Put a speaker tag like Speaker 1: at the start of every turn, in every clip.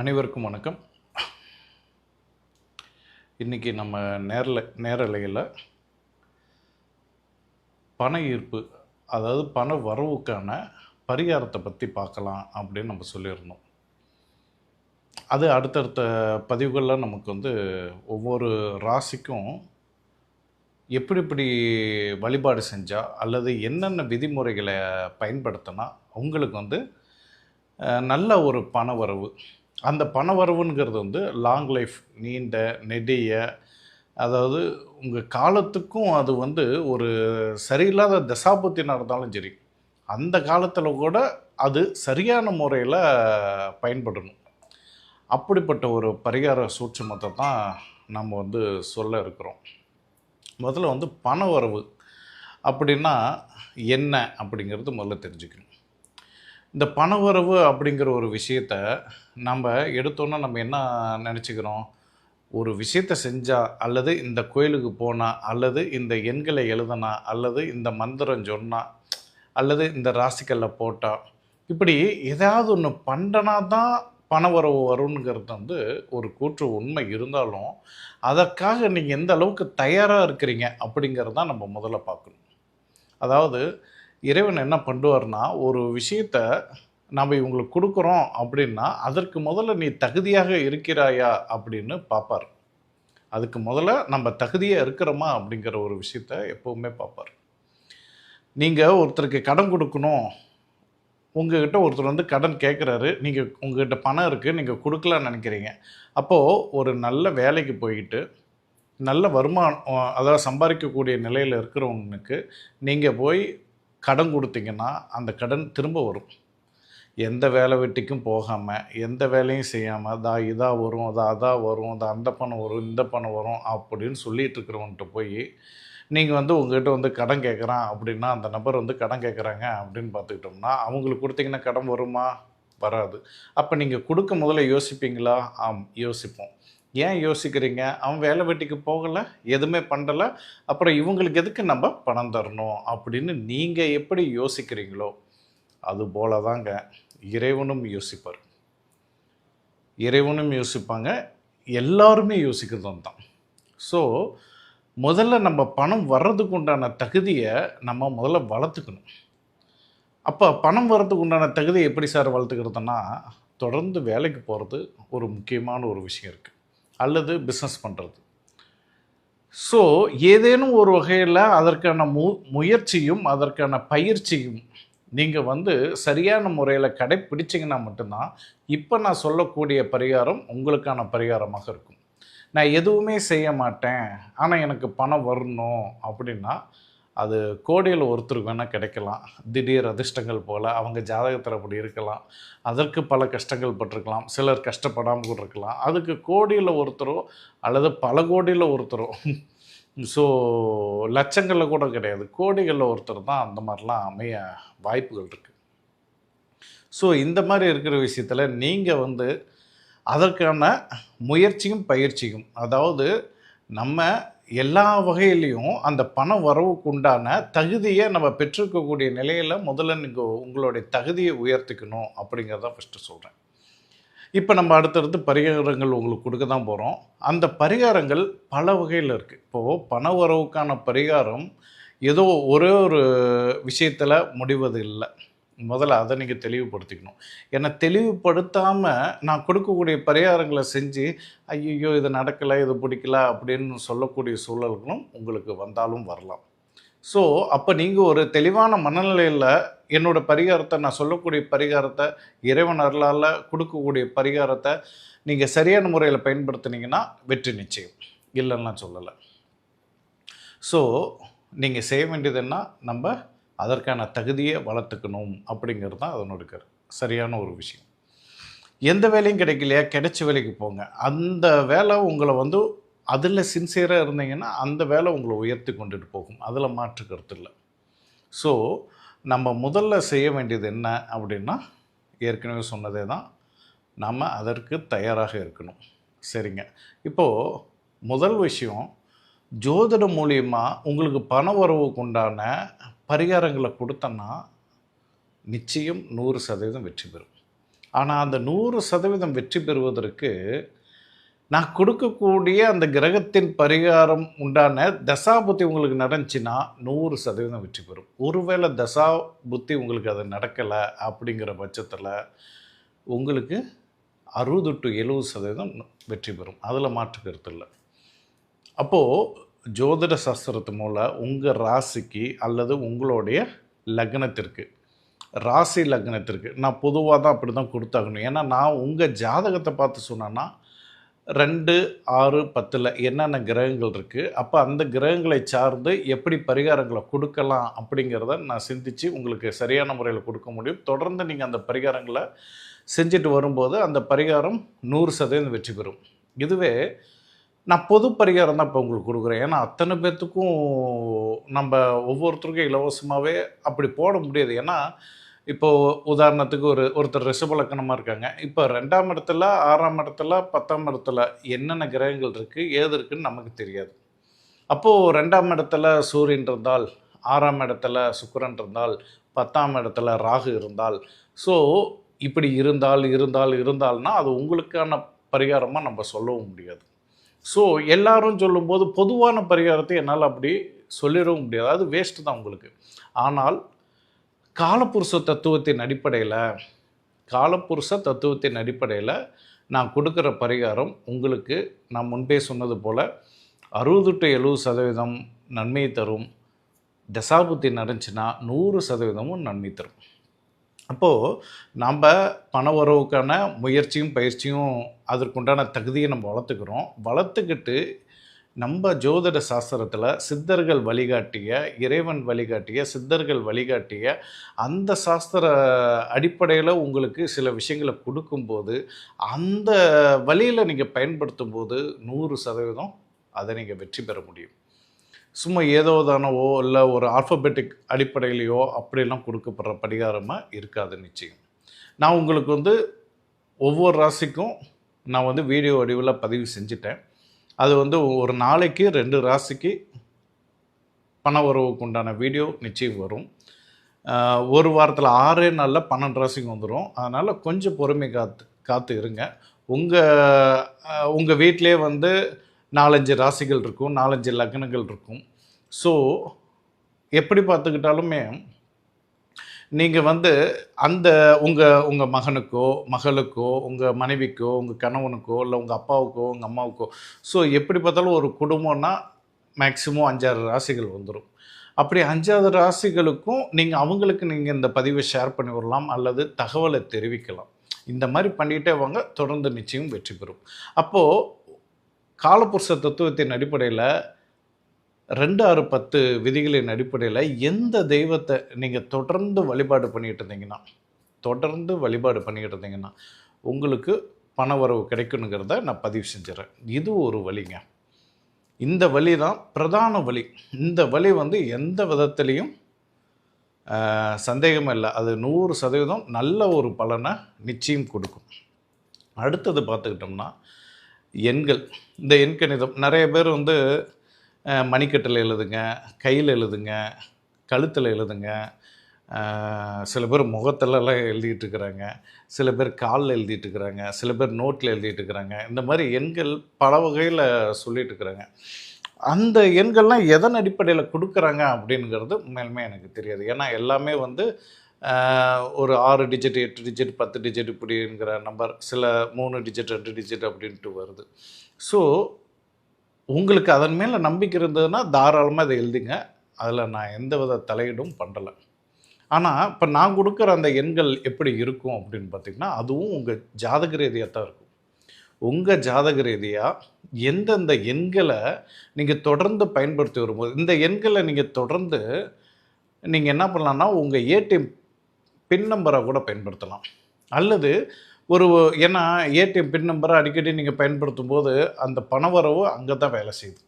Speaker 1: அனைவருக்கும் வணக்கம். இன்றைக்கி நம்ம நேரலையில் பண ஈர்ப்பு, அதாவது பண வரவுக்கான பரிகாரத்தை பற்றி பார்க்கலாம் அப்படின்னு நம்ம சொல்லியிருந்தோம். அது அடுத்தடுத்த பதிவுகளில் நமக்கு ஒவ்வொரு ராசிக்கும் எப்படி வழிபாடு செஞ்சால் அல்லது என்னென்ன விதிமுறைகளை பயன்படுத்தினா உங்களுக்கு நல்ல ஒரு பண வரவு, அந்த பண வரவுங்கிறது லாங் லைஃப், நீண்ட நெடிய, அதாவது உங்கள் காலத்துக்கும் அது ஒரு சரியில்லாத தசாபுத்தி நடந்தாலும் சரி, அந்த காலத்தில் கூட அது சரியான முறையில் பயன்படணும். அப்படிப்பட்ட ஒரு பரிகார சூட்சுமத்தை தான் நம்ம சொல்ல இருக்கிறோம். முதல்ல பண வரவு அப்படின்னா என்ன அப்படிங்கிறது முதல்ல தெரிஞ்சுக்கணும். இந்த பணவரவு அப்படிங்கிற ஒரு விஷயத்த நம்ம எடுத்தோன்னா நம்ம என்ன நினச்சிக்கிறோம், ஒரு விஷயத்தை செஞ்சால் அல்லது இந்த கோயிலுக்கு போனால் அல்லது இந்த எண்களை எழுதினா அல்லது இந்த மந்திரம் சொன்னால் அல்லது இந்த ராசிக்கல்ல போட்டால், இப்படி ஏதாவது ஒன்று பண்ணனா தான் பணவரவு வருங்கிறது ஒரு கூற்று உண்மை இருந்தாலும், அதற்காக நீங்கள் எந்த அளவுக்கு தயாராக இருக்கிறீங்க அப்படிங்கிறது தான் நம்ம முதல்ல பார்க்கணும். அதாவது இறைவன் என்ன பண்ணுவார்னா, ஒரு விஷயத்த நாம் இவங்களுக்கு கொடுக்குறோம் அப்படின்னா அதற்கு முதல்ல நீ தகுதியாக இருக்கிறாயா அப்படின்னு பார்ப்பார். அதுக்கு முதல்ல நம்ம தகுதியாக இருக்கிறோமா அப்படிங்கிற ஒரு விஷயத்த எப்போவுமே பார்ப்பார். நீங்கள் ஒருத்தருக்கு கடன் கொடுக்கணும், உங்ககிட்ட ஒருத்தர் கடன் கேட்குறாரு, நீங்கள் உங்ககிட்ட பணம் இருக்குது, நீங்கள் கொடுக்கலான்னு நினைக்கிறீங்க. அப்போது ஒரு நல்ல வேலைக்கு போய்கிட்டு நல்ல வருமானம், அதாவது சம்பாதிக்கக்கூடிய நிலையில் இருக்கிறவங்களுக்கு நீங்கள் போய் கடன் கொடுத்தீங்கன்னா அந்த கடன் திரும்ப வரும். எந்த வேலை வெட்டிக்கும் போகாமல், எந்த வேலையும் செய்யாமல், இதாக வரும், அதாக வரும், அந்த பணம் வரும், இந்த பணம் வரும் அப்படின்னு சொல்லிகிட்டு இருக்கிறவன்ட்டு போய் நீங்கள் உங்கள்கிட்ட கடன் கேட்குறான் அப்படின்னா, அந்த நபர் கடன் கேட்குறாங்க அப்படின்னு பார்த்துக்கிட்டோம்னா, அவங்களுக்கு கொடுத்தீங்கன்னா கடன் வருமா? வராது. அப்போ நீங்கள் கொடுக்க முதல்ல யோசிப்பீங்களா? ஆம், யோசிப்போம். ஏன் யோசிக்கிறீங்க? அவன் வேலை வெட்டிக்கு போகலை, எதுவுமே பண்ணலை, அப்புறம் இவங்களுக்கு எதுக்கு நம்ம பணம் தரணும் அப்படின்னு நீங்கள் எப்படி யோசிக்கிறீங்களோ அது போல தாங்க இறைவனும் யோசிப்பார். இறைவனும் யோசிப்பாங்க, எல்லாருமே யோசிக்கிறது தான். ஸோ முதல்ல நம்ம பணம் வர்றதுக்கு உண்டான தகுதியை நம்ம முதல்ல வளர்த்துக்கணும். அப்போ பணம் வர்றதுக்கு உண்டான தகுதியை எப்படி சார் வளர்த்துக்கிறதுனா, தொடர்ந்து வேலைக்கு போகிறது ஒரு முக்கியமான ஒரு விஷயம் இருக்குது, அல்லது பிஸ்னஸ் பண்ணுறது. ஸோ ஏதேனும் ஒரு வகையில் அதற்கான முயற்சியும் அதற்கான பயிற்சியும் நீங்கள் சரியான முறையில் கடைப்பிடிச்சிங்கன்னா மட்டும்தான் இப்போ நான் சொல்லக்கூடிய பரிகாரம் உங்களுக்கான பரிகாரமாக இருக்கும். நான் எதுவுமே செய்ய மாட்டேன், ஆனால் எனக்கு பணம் வரணும் அப்படின்னா, அது கோடியில் ஒருத்தருக்கு வேணால் கிடைக்கலாம். திடீர் அதிர்ஷ்டங்கள் போல் அவங்க ஜாதகத்தில் அப்படி இருக்கலாம். அதற்கு பல கஷ்டங்கள் பட்டிருக்கலாம். சிலர் கஷ்டப்படாமல் கூட இருக்கலாம். அதுக்கு கோடியில் ஒருத்தரோ அல்லது பல கோடியில் ஒருத்தரோ, ஸோ லட்சங்களில் கூட கிடையாது, கோடிகளில் ஒருத்தர் தான் அந்த மாதிரிலாம் அமைய வாய்ப்புகள் இருக்குது. ஸோ இந்த மாதிரி இருக்கிற விஷயத்தில் நீங்கள் அதற்கான முயற்சியும் பயிற்சியும், அதாவது நம்ம எல்லா வகையிலையும் அந்த பண வரவுக்கு உண்டான தகுதியை நம்ம பெற்றிருக்கக்கூடிய நிலையில் முதல்ல நீங்கள் உங்களுடைய தகுதியை உயர்த்திக்கணும் அப்படிங்கிறத ஃபஸ்ட்டு சொல்கிறேன். இப்போ நம்ம அடுத்தடுத்து பரிகாரங்கள் உங்களுக்கு கொடுக்க தான் போகிறோம். அந்த பரிகாரங்கள் பல வகையில் இருக்குது. இப்போது பண வரவுக்கான பரிகாரம் ஏதோ ஒரே ஒரு விஷயத்தில் முடிவது இல்லை. முதல்ல அதை நீங்கள் தெளிவுபடுத்திக்கணும். ஏன்னா தெளிவுபடுத்தாமல் நான் கொடுக்கக்கூடிய பரிகாரங்களை செஞ்சு ஐயோ இது நடக்கலை, இது பிடிக்கல அப்படின்னு சொல்லக்கூடிய சூழல்களும் உங்களுக்கு வந்தாலும் வரலாம். ஸோ அப்போ நீங்கள் ஒரு தெளிவான மனநிலையில் என்னோடய பரிகாரத்தை, நான் சொல்லக்கூடிய பரிகாரத்தை, இறைவன் அருளால் கொடுக்கக்கூடிய பரிகாரத்தை நீங்கள் சரியான முறையில் பயன்படுத்தினீங்கன்னா வெற்றி நிச்சயம், இல்லைன்னா சொல்லலை. ஸோ நீங்கள் செய்ய வேண்டியது என்ன, நம்ம அதற்கான தகுதியை வளர்த்துக்கணும் அப்படிங்கிறது தான் அதனுடைய சரியான ஒரு விஷயம். எந்த வேலையும் கிடைக்கலையா, கிடைச்ச வேலைக்கு போங்க. அந்த வேலை உங்களை அதில் சின்சியராக இருந்தீங்கன்னா அந்த வேலை உங்களை உயர்த்தி கொண்டுட்டு போகும், அதில் மாற்று கருத்து இல்லை. ஸோ நம்ம முதல்ல செய்ய வேண்டியது என்ன அப்படின்னா, ஏற்கனவே சொன்னதே தான், நம்ம அதற்கு தயாராக இருக்கணும். சரிங்க. இப்போது முதல் விஷயம், ஜோதிடம் மூலியமாக உங்களுக்கு பண வரவுக்கு உண்டான பரிகாரங்களை கொடுத்தோன்னா நிச்சயம் 100% வெற்றி பெறும். ஆனால் அந்த 100% வெற்றி பெறுவதற்கு நான் கொடுக்கக்கூடிய அந்த கிரகத்தின் பரிகாரம் உண்டான தசாபுத்தி உங்களுக்கு நடந்துச்சுன்னா 100% வெற்றி பெறும். ஒருவேளை தசா புத்தி உங்களுக்கு அது நடக்கலை அப்படிங்கிற பட்சத்தில் உங்களுக்கு 60 to 70% வெற்றி பெறும். அதில் மாற்று கருத்து இல்லை. அப்போது ஜோதிட சாஸ்திரத்து மூலம் உங்கள் ராசிக்கு அல்லது உங்களுடைய லக்னத்திற்கு, ராசி லக்னத்திற்கு நான் பொதுவாக தான் அப்படி தான் கொடுத்தாகணும். ஏன்னா நான் உங்கள் ஜாதகத்தை பார்த்து சொன்னேன்னா 2, 6, 10 என்னென்ன கிரகங்கள் இருக்குது, அப்போ அந்த கிரகங்களை சார்ந்து எப்படி பரிகாரங்களை கொடுக்கலாம் அப்படிங்கிறத நான் சிந்தித்து உங்களுக்கு சரியான முறையில் கொடுக்க முடியும். தொடர்ந்து நீங்கள் அந்த பரிகாரங்களை செஞ்சுட்டு வரும்போது அந்த பரிகாரம் 100% வெற்றி பெறும். இதுவே நான் பொது பரிகாரம் தான் இப்போ உங்களுக்கு கொடுக்குறேன். ஏன்னா அத்தனை பேர்த்துக்கும் நம்ம ஒவ்வொருத்தருக்கும் இலவசமாகவே அப்படி போட முடியாது. ஏன்னா இப்போது உதாரணத்துக்கு ஒருத்தர் ரிஷப லக்னமாக இருக்காங்க. இப்போ 2ஆம் இடத்துல, 6ஆம் இடத்துல, 10ஆம் இடத்துல என்னென்ன கிரகங்கள் இருக்குது, ஏது இருக்குதுன்னு நமக்கு தெரியாது. அப்போது 2ஆம் இடத்துல சூரியன் இருந்தால், 6ஆம் இடத்துல சுக்கிரன் இருந்தால், 10ஆம் இடத்துல ராகு இருந்தால், ஸோ இப்படி இருந்தால்னா அது உங்களுக்கான பரிகாரமாக நம்ம சொல்லவும் முடியாது. ஸோ எல்லாரும் சொல்லும்போது பொதுவான பரிகாரத்தை என்னால் அப்படி சொல்லிடவும் முடியாது. அது வேஸ்ட்டு தான் உங்களுக்கு. ஆனால் காலப்புருஷ தத்துவத்தின் அடிப்படையில் நான் கொடுக்குற பரிகாரம் உங்களுக்கு நான் முன்பே சொன்னது போல் 60 to 70% நன்மை தரும். தசாபுத்தி நடந்துச்சுன்னா 100% நன்மை தரும். அப்போது நம்ம பண வரவுக்கான முயற்சியும் பயிற்சியும் அதற்குண்டான தகுதியை நம்ம வளர்த்துக்கிட்டு நம்ம ஜோதிட சாஸ்திரத்தில் சித்தர்கள் வழிகாட்டிய, இறைவன் வழிகாட்டிய, சித்தர்கள் வழிகாட்டிய அந்த சாஸ்திர அடிப்படையில் உங்களுக்கு சில விஷயங்களை கொடுக்கும்போது அந்த வழியில் நீங்கள் பயன்படுத்தும் போது 100% அதை நீங்கள் வெற்றி பெற முடியும். சும்மா ஏதோ தானவோ இல்லை ஒரு ஆல்ஃபபெட்டிக் அடிப்படையிலையோ அப்படிலாம் கொடுக்கப்படுற பரிகாரமாக இருக்காது நிச்சயம். நான் உங்களுக்கு ஒவ்வொரு ராசிக்கும் நான் வீடியோ வடிவில் பதிவு செஞ்சுட்டேன். அது ஒரு நாளைக்கு 2 ராசிக்கு பண வரவுக்கு உண்டான வீடியோ நிச்சயம் வரும். ஒரு வாரத்தில் 6 நாளில் 12 ராசிக்கு வந்துடும். அதனால் கொஞ்சம் பொறுமை காத்து இருங்க. உங்கள் வீட்டிலே 4-5 ராசிகள் இருக்கும், 4-5 லக்னங்கள் இருக்கும். ஸோ எப்படி பார்த்துக்கிட்டாலுமே நீங்கள் அந்த உங்கள் மகனுக்கோ மகளுக்கோ உங்கள் மனைவிக்கோ உங்கள் கணவனுக்கோ இல்லை உங்கள் அப்பாவுக்கோ உங்கள் அம்மாவுக்கோ, ஸோ எப்படி பார்த்தாலும் ஒரு குடும்பம்னா மேக்ஸிமம் 5-6 ராசிகள் வந்துடும். அப்படி 5-6 ராசிகளுக்கும் அவங்களுக்கு நீங்கள் இந்த பதிவை ஷேர் பண்ணி விடலாம் அல்லது தகவலை தெரிவிக்கலாம். இந்த மாதிரி பண்ணிகிட்டே வாங்க, தொடர்ந்து நிச்சயம் வெற்றி பெறும். அப்போது காலப்புருஷ தத்துவத்தின் அடிப்படையில் 2, 6, 10 விதிகளின் அடிப்படையில் எந்த தெய்வத்தை நீங்கள் தொடர்ந்து வழிபாடு பண்ணிக்கிட்டு இருந்தீங்கன்னா உங்களுக்கு பண வரவு கிடைக்கணுங்கிறத நான் பதிவு செஞ்சிடறேன். இது ஒரு வழிங்க. இந்த வழி தான் பிரதான வழி. இந்த வழி எந்த விதத்துலேயும் சந்தேகமே இல்லை, அது 100% நல்ல ஒரு பலனை நிச்சயம் கொடுக்கும். அடுத்தது பார்த்துக்கிட்டோம்னா எண்கள். இந்த எண்கணிதம் நிறைய பேர் மணிக்கட்டில் எழுதுங்க, கையில் எழுதுங்க, கழுத்தில் எழுதுங்க, சில பேர் முகத்திலலாம் எழுதிட்டு இருக்கிறாங்க, சில பேர் காலில் எழுதிட்டு இருக்கிறாங்க, சில பேர் நோட்டில் எழுதிட்டு இருக்கிறாங்க. இந்த மாதிரி எண்கள் பல வகையில் சொல்லிட்டு இருக்கிறாங்க. அந்த எண்கள்லாம் எதன் அடிப்படையில் கொடுக்குறாங்க அப்படிங்கிறது உண்மையிலுமே எனக்கு தெரியாது. ஏன்னா எல்லாமே ஒரு 6 டிஜிட், 8 டிஜிட், 10 டிஜிட் இப்படிங்கிற நம்பர், சில 3 டிஜிட், 2 டிஜிட் அப்படின்ட்டு வருது. ஸோ உங்களுக்கு அதன் மேலே நம்பிக்கை இருந்ததுன்னா தாராளமாக அதை எழுதுங்க. அதில் நான் எந்த வித தலையீடும் பண்ணலை. ஆனால் இப்போ நான் கொடுக்குற அந்த எண்கள் எப்படி இருக்கும் அப்படின்னு பார்த்திங்கன்னா, அதுவும் உங்கள் ஜாதக ரீதியாக தான் இருக்கும். உங்கள் ஜாதக ரீதியாக எந்தெந்த எண்களை நீங்கள் தொடர்ந்து பயன்படுத்தி வரும்போது, இந்த எண்களை நீங்கள் தொடர்ந்து நீங்கள் என்ன பண்ணலான்னா உங்கள் ஏடிஎம் பின் நம்பரை கூட பயன்படுத்தலாம். அல்லது ஏன்னா ஏடிஎம் பின் நம்பரை அடிக்கடி நீங்கள் பயன்படுத்தும் போது அந்த பணவரவு அங்கே தான் வேலை செய்யுது.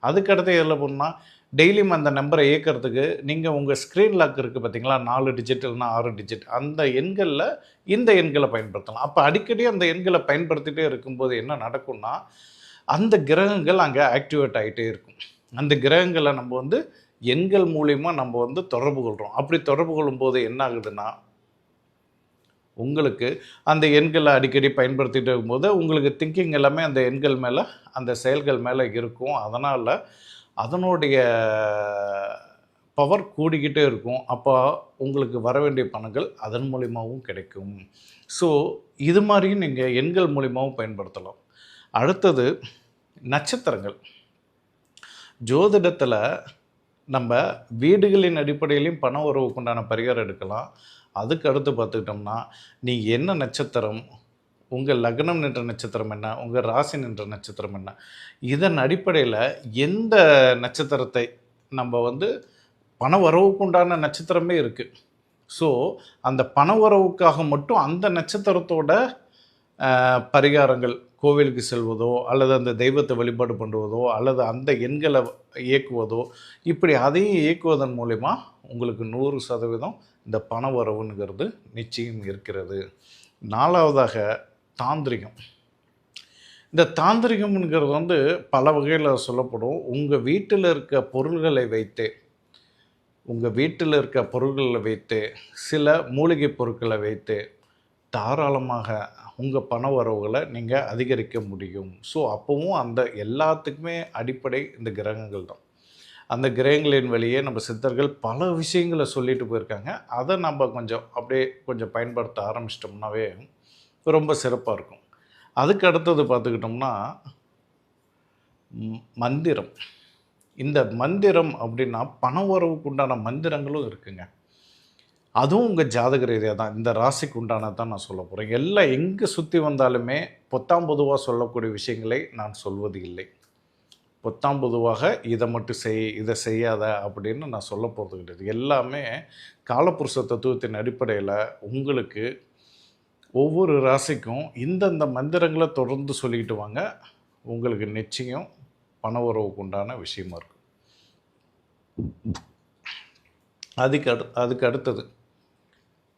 Speaker 1: அதுக்கடுத்து எதில் பண்ணால் டெய்லியும் அந்த நம்பரை இயக்கிறதுக்கு நீங்கள் உங்கள் ஸ்க்ரீன் லாக் இருக்குது பார்த்தீங்களா, 4 டிஜிட் இல்லைனா 6 டிஜிட், அந்த எண்களில் இந்த எண்களை பயன்படுத்தலாம். அப்போ அடிக்கடி அந்த எண்களை பயன்படுத்திகிட்டே இருக்கும்போது என்ன நடக்கும்னா அந்த கிரகங்கள் அங்கே ஆக்டிவேட் ஆகிட்டே இருக்கும். அந்த கிரகங்களை நம்ம எண்கள் மூலிமா நம்ம தொடர்பு கொள்கிறோம். அப்படி தொடர்பு கொள்ளும்போது என்ன ஆகுதுன்னா உங்களுக்கு அந்த எண்களை அடிக்கடி பயன்படுத்திகிட்டு இருக்கும்போது உங்களுக்கு திங்கிங் எல்லாமே அந்த எண்கள் மேலே, அந்த செயல்கள் மேலே இருக்கும். அதனால் அதனுடைய பவர் கூடிக்கிட்டே இருக்கும். அப்போ உங்களுக்கு வர வேண்டிய பணங்கள் அதன் மூலியமாகவும் கிடைக்கும். ஸோ இது மாதிரியும் நீங்கள் எண்கள் மூலியமாகவும் பயன்படுத்தலாம். அடுத்தது நட்சத்திரங்கள். ஜோதிடத்தில் நம்ம வீடுகளின் அடிப்படையிலையும் பண உறவுக்கு உண்டான பரிகாரம் எடுக்கலாம். அதுக்கு அடுத்து பார்த்துக்கிட்டோம்னா, நீங்கள் என்ன நட்சத்திரம், உங்கள் லக்னம் நின்ற நட்சத்திரம் என்ன, உங்கள் ராசி நின்ற நட்சத்திரம் என்ன, இதன் அடிப்படையில் எந்த நட்சத்திரத்தை நம்ம வந்து பண வரவுக்கு உண்டான நட்சத்திரமே இருக்குது. ஸோ அந்த பண வரவுக்காக மட்டும் அந்த நட்சத்திரத்தோட பரிகாரங்கள், கோவிலுக்கு செல்வதோ அல்லது அந்த தெய்வத்தை வழிபாடு பண்ணுவதோ அல்லது அந்த எண்களை இயக்குவதோ, இப்படி அதையும் இயக்குவதன் மூலிமா உங்களுக்கு 100% இந்த பண வரவுங்கிறது நிச்சயம் இருக்கிறது. 4வதாக தாந்திரிகம். இந்த தாந்திரிகம்ங்கிறது வந்து பல வகையில் சொல்லப்படும். உங்கள் வீட்டில் இருக்க பொருள்களை வைத்தே, சில மூலிகை பொருட்களை வைத்து தாராளமாக உங்கள் பண வரவுகளை நீங்கள் அதிகரிக்க முடியும். ஸோ அப்போவும் அந்த எல்லாத்துக்குமே அடிப்படை இந்த கிரகங்கள் தான். அந்த கிரகங்களின் வழியே நம்ம சித்தர்கள் பல விஷயங்களை சொல்லிட்டு போயிருக்காங்க. அதை நம்ம கொஞ்சம் பயன்படுத்த ஆரம்பிச்சிட்டோம்னாவே ரொம்ப சிறப்பாக இருக்கும். அதுக்கு அடுத்தது பார்த்துக்கிட்டோம்னா மந்திரம். இந்த மந்திரம் அப்படின்னா பண வரவுக்கு உண்டான மந்திரங்களும் இருக்குங்க. அதுவும் உங்கள் ஜாதக ரீதியாக தான், இந்த ராசிக்கு உண்டானது தான் நான் சொல்ல போகிறேன். எல்லாம் எங்கே சுற்றி வந்தாலுமே பொதுவாக சொல்லக்கூடிய விஷயங்களை நான் சொல்வது இல்லை. பொதுவாக இதை மட்டும் செய், இதை செய்யாத அப்படின்னு நான் சொல்ல போகிறது கிடையாது. எல்லாமே காலபுருஷ தத்துவத்தின் அடிப்படையில் உங்களுக்கு ஒவ்வொரு ராசிக்கும் இந்தந்த மந்திரங்களை தொடர்ந்து சொல்லிக்கிட்டு வாங்க. உங்களுக்கு நிச்சயம் பண உறவுக்கு உண்டான விஷயமா இருக்கும். அதுக்கு அடுத்தது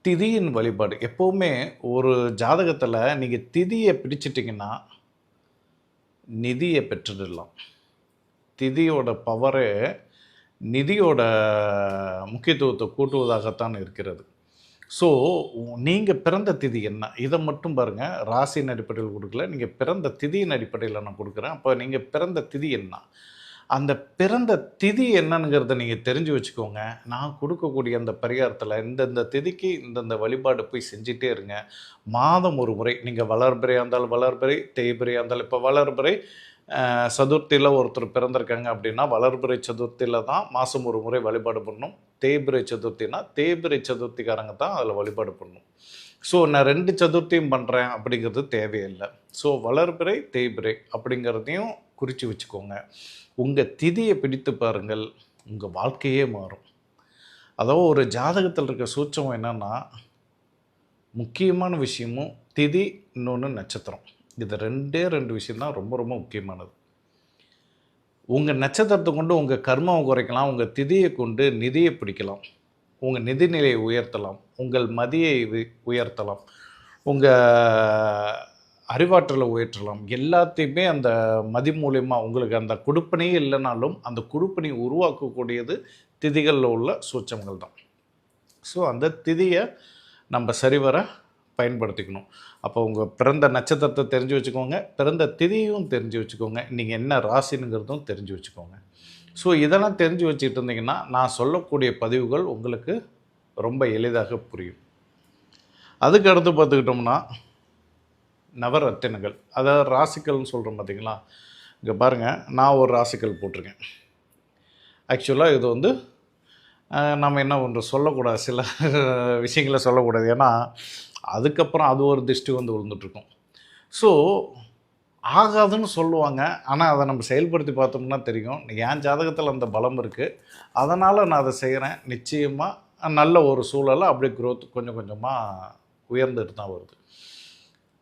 Speaker 1: திதியின் வழிபாடு. எப்போவுமே ஒரு ஜாதகத்தில் நீங்கள் திதியை பிடிச்சிட்டிங்கன்னா நிதியை பெற்றுடலாம். திதியோட பவரே நிதியோட முக்கியத்துவத்தை கூட்டுவதாகத்தான் இருக்கிறது. ஸோ நீங்கள் பிறந்த திதி என்ன, இதை மட்டும் பாருங்கள். ராசியின் அடிப்படையில் கொடுக்கல, நீங்கள் பிறந்த திதியின் அடிப்படையில் நான் கொடுக்குறேன். அப்போ நீங்கள் பிறந்த திதி என்ன, அந்த பிறந்த திதி என்னங்கிறத நீங்கள் தெரிஞ்சு வச்சுக்கோங்க. நான் கொடுக்கக்கூடிய அந்த பரிகாரத்தில் இந்தந்த திதிக்கு இந்தந்த வழிபாடு போய் செஞ்சிட்டே இருங்க. மாதம் ஒரு முறை நீங்கள் வளர்பிறையாக இருந்தாலும் வளர்பிறை, தேய்பிறையாக இருந்தாலும், இப்போ வளர்பிறை சதுர்த்தியில் ஒருத்தர் பிறந்திருக்காங்க அப்படின்னா வளர்பிறை சதுர்த்தியில் தான் மாதம் ஒரு முறை வழிபாடு பண்ணணும். தேய்பிறை சதுர்த்தினா தேய்பிறை சதுர்த்திக்காரங்க தான் அதில் வழிபாடு பண்ணணும். ஸோ நான் 2 சதுர்த்தியும் பண்ணுறேன் அப்படிங்கிறது தேவையில்லை. ஸோ வளர்பிறை தேய்பிறை அப்படிங்கிறதையும் குறித்து வச்சுக்கோங்க. உங்கள் திதியை பிடித்து பாருங்கள், உங்கள் வாழ்க்கையே மாறும். அதாவது ஒரு ஜாதகத்தில் இருக்க சூட்சம் என்னென்னா, முக்கியமான விஷயமும் திதி, இன்னொன்று நட்சத்திரம். இது 2 விஷயம்தான் ரொம்ப ரொம்ப முக்கியமானது. உங்கள் நட்சத்திரத்தை கொண்டு உங்கள் கர்மாவை குறைக்கலாம், உங்கள் திதியை கொண்டு நிதியை பிடிக்கலாம், உங்கள் நிதிநிலையை உயர்த்தலாம், உங்கள் மதியை உயர்த்தலாம், உங்கள் அறிவாற்றலை உயர்த்தலாம். எல்லாத்தையுமே அந்த மதி மூலயமா உங்களுக்கு அந்த கொடுப்பனையே இல்லைனாலும் அந்த கொடுப்பனை உருவாக்கக்கூடியது திதிகளில் உள்ள சூட்சங்கள் தான். ஸோ அந்த திதியை நம்ம சரிவர பயன்படுத்திக்கணும். அப்போ உங்கள் பிறந்த நட்சத்திரத்தை தெரிஞ்சு வச்சுக்கோங்க, பிறந்த திதியும் தெரிஞ்சு வச்சுக்கோங்க, நீங்கள் என்ன ராசினுங்கிறதும் தெரிஞ்சு வச்சுக்கோங்க. ஸோ இதெல்லாம் தெரிஞ்சு வச்சுக்கிட்டு இருந்தீங்கன்னா நான் சொல்லக்கூடிய பதிவுகள் உங்களுக்கு ரொம்ப எளிதாக புரியும். அதுக்கு அடுத்து பார்த்துக்கிட்டோம்னா நவரத்தினங்கள், அதாவது ராசிக்கல்னு சொல்கிறோம் பார்த்தீங்களா. இங்கே பாருங்கள், நான் ஒரு ராசிக்கல் போட்டிருக்கேன். ஆக்சுவலாக இது வந்து நம்ம என்ன பண்ணுறோம், சொல்லக்கூடாது, சில விஷயங்களை சொல்லக்கூடாது. ஏன்னா அதுக்கப்புறம் அது ஒரு திருஷ்டி வந்து விழுந்துட்டுருக்கும். ஸோ ஆகாதுன்னு சொல்லுவாங்க, ஆனால் அதை நம்ம செயல்படுத்தி பார்த்தோம்னா தெரியும் என் ஜாதகத்தில் அந்த பலம் இருக்குது, அதனால் நான் அதை செய்கிறேன். நிச்சயமாக நல்ல ஒரு சூழலை அப்படியே க்ரோத் கொஞ்சம் கொஞ்சமாக உயர்ந்துட்டு தான் வருது.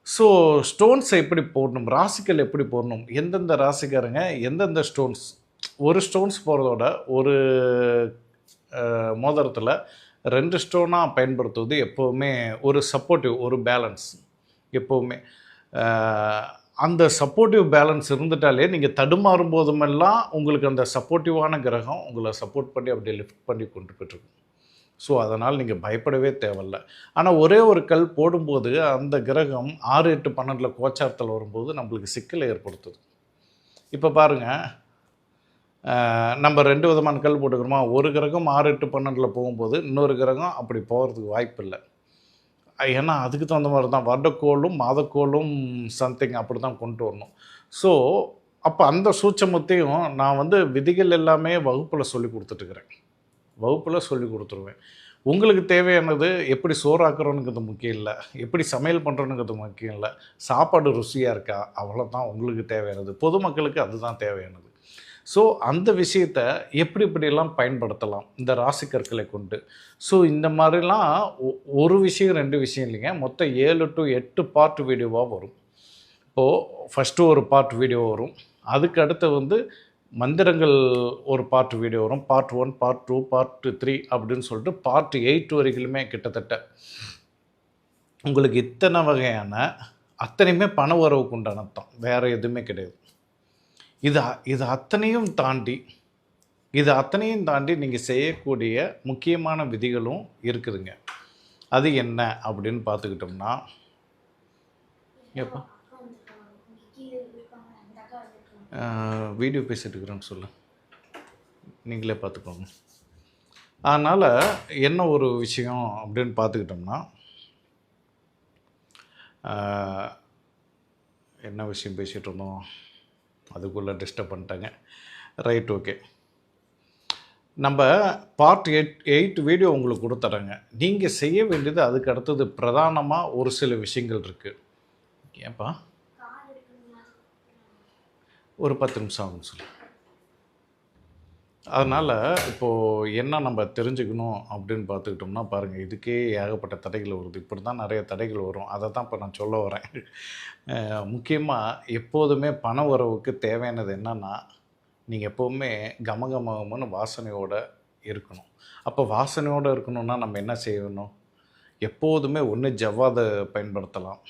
Speaker 1: ஸோ ஸ்டோன்ஸை எப்படி போடணும், ராசிக்கல் எப்படி போடணும், எந்தெந்த ராசிக்காரங்க எந்தெந்த ஸ்டோன்ஸ், ஒரு ஸ்டோன்ஸ் போகிறதோட ஒரு மோதிரத்தில் 2 ஸ்டோனாக பயன்படுத்துவது எப்போவுமே ஒரு சப்போர்ட்டிவ், ஒரு பேலன்ஸ். எப்போவுமே அந்த சப்போர்ட்டிவ் பேலன்ஸ் இருந்துட்டாலே நீங்கள் தடுமாறும் போதுமெல்லாம் உங்களுக்கு அந்த சப்போர்ட்டிவான கிரகம் உங்களை சப்போர்ட் பண்ணி அப்படியே லிஃப்ட் பண்ணி கொண்டு போய்ட்டுருக்கும். ஸோ அதனால் நீங்கள் பயப்படவே தேவையில்ல. ஆனால் ஒரே ஒரு கல் போடும்போது அந்த கிரகம் 6, 8, 12 கோச்சாரத்தில் வரும்போது நம்மளுக்கு சிக்கலை ஏற்படுத்துது. இப்போ பாருங்கள், நம்ம 2 விதமான கல் போட்டுக்கிறோமா, ஒரு கிரகம் 6, 8, 12 போகும்போது இன்னொரு கிரகம் அப்படி போகிறதுக்கு வாய்ப்பு இல்லை. ஏன்னா அதுக்கு தகுந்த மாதிரி தான் வருடக்கோளும் மாதக்கோளும் சம்திங் அப்படி தான் கொண்டு வரணும். ஸோ அப்போ அந்த சூட்சமத்தையும் நான் வந்து விதிகள் எல்லாமே வகுப்பில் சொல்லி கொடுத்துட்டுருக்குறேன். வகுப்பில் சொல்லி கொடுத்துருவேன். உங்களுக்கு தேவையானது எப்படி சோறாக்குறோனுங்கிறது முக்கியம் இல்லை, எப்படி சமையல் பண்ணுறோனுங்கிறது முக்கியம் இல்லை, சாப்பாடு ருசியாக இருக்கா, அவ்வளோதான் உங்களுக்கு தேவையானது. பொதுமக்களுக்கு அதுதான் தேவையானது. ஸோ அந்த விஷயத்தை எப்படி இப்படியெல்லாம் பயன்படுத்தலாம் இந்த ராசி கற்களை கொண்டு. ஸோ இந்த மாதிரிலாம் ஒரு விஷயம் 2 விஷயம் இல்லைங்க, மொத்தம் 7 to 8 பார்ட் வீடியோவாக வரும். இப்போது ஃபஸ்ட்டு ஒரு பார்ட் வீடியோ வரும், அதுக்கு அடுத்து வந்து மந்திரங்கள் ஒரு பார்ட் வீடியோ வரும், பார்ட் 1, பார்ட் 2, பார்ட் 3 அப்படின்னு சொல்லிட்டு பார்ட் 8 வரைக்குமே கிட்டத்தட்ட உங்களுக்கு இத்தனை வகையான அத்தனையுமே பண வரவுக்கு உண்டானது தான், வேறு எதுவுமே கிடையாது. இது அத்தனையும் தாண்டி நீங்கள் செய்யக்கூடிய முக்கியமான விதிகளும் இருக்குதுங்க. அது என்ன அப்படின்னு பார்த்துக்கிட்டோம்னா, எப்போ வீடியோ பேசிகிட்டு இருக்கிறேன்னு சொல்லு, நீங்களே பார்த்துக்கோங்க. அதனால் என்ன ஒரு விஷயம் அப்படின்னு பார்த்துக்கிட்டோம்னா, என்ன விஷயம் பேசிகிட்டு இருந்தோம், அதுக்குள்ளே டிஸ்டர்ப் பண்ணிட்டாங்க. Right, okay. நம்ம பார்ட் 8 வீடியோ உங்களுக்கு கொடுத்துட்றேங்க. நீங்கள் செய்ய வேண்டியது அதுக்கு அடுத்தது பிரதானமாக ஒரு சில விஷயங்கள் இருக்குது. ஏன்ப்பா ஒரு 10 நிமிஷம் ஆகும்னு சொல்லி. அதனால் இப்போது என்ன நம்ம தெரிஞ்சுக்கணும் அப்படின்னு பார்த்துக்கிட்டோம்னா, பாருங்கள், இதுக்கே ஏகப்பட்ட தடைகள் வருது. இப்படி தான் நிறைய தடைகள் வரும். அதை தான் இப்போ நான் சொல்ல வரேன். முக்கியமாக எப்போதுமே பண வரவுக்கு தேவையானது என்னென்னா, நீங்கள் எப்போவுமே கமகமகம்னு வாசனையோடு இருக்கணும். அப்போ வாசனையோடு இருக்கணும்னா நம்ம என்ன செய்யணும், எப்போதுமே ஒன்று ஜவ்வாதை பயன்படுத்தலாம்,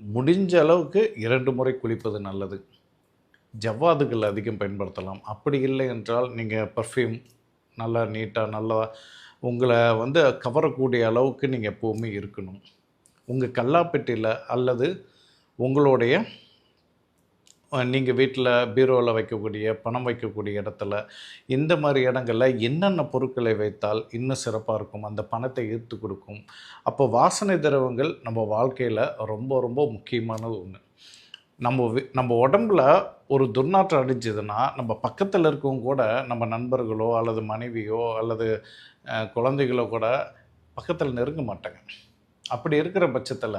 Speaker 1: முடிஞ்ச அளவுக்கு 2 முறை குளிப்பது நல்லது. ஜவ்வாதுகள் அதிகம் பயன்படுத்தலாம். அப்படி இல்லை என்றால் நீங்கள் பர்ஃப்யூம் நல்லா நீட்டாக நல்லா உங்களை வந்து கவரக்கூடிய அளவுக்கு நீங்கள் எப்போவுமே இருக்கணும். உங்கள் கல்லாப்பெட்டியில் அல்லது உங்களுடைய நீங்கள் வீட்டில் பீரோவில் வைக்கக்கூடிய பணம் வைக்கக்கூடிய இடத்துல இந்த மாதிரி இடங்களில் என்னென்ன பொருட்களை வைத்தால் இன்னும் சிறப்பாக இருக்கும், அந்த பணத்தை ஈர்த்து கொடுக்கும். அப்போ வாசனை திரவங்கள் நம்ம வாழ்க்கையில் ரொம்ப ரொம்ப முக்கியமானது ஒன்று. நம்ம உடம்புல ஒரு துர்நாற்றம் அடிச்சதுன்னா நம்ம பக்கத்தில் இருக்கவங்க கூட, நம்ம நண்பர்களோ அல்லது மனைவியோ அல்லது குழந்தைகளோ கூட பக்கத்தில் நெருங்க மாட்டாங்க. அப்படி இருக்கிற பட்சத்தில்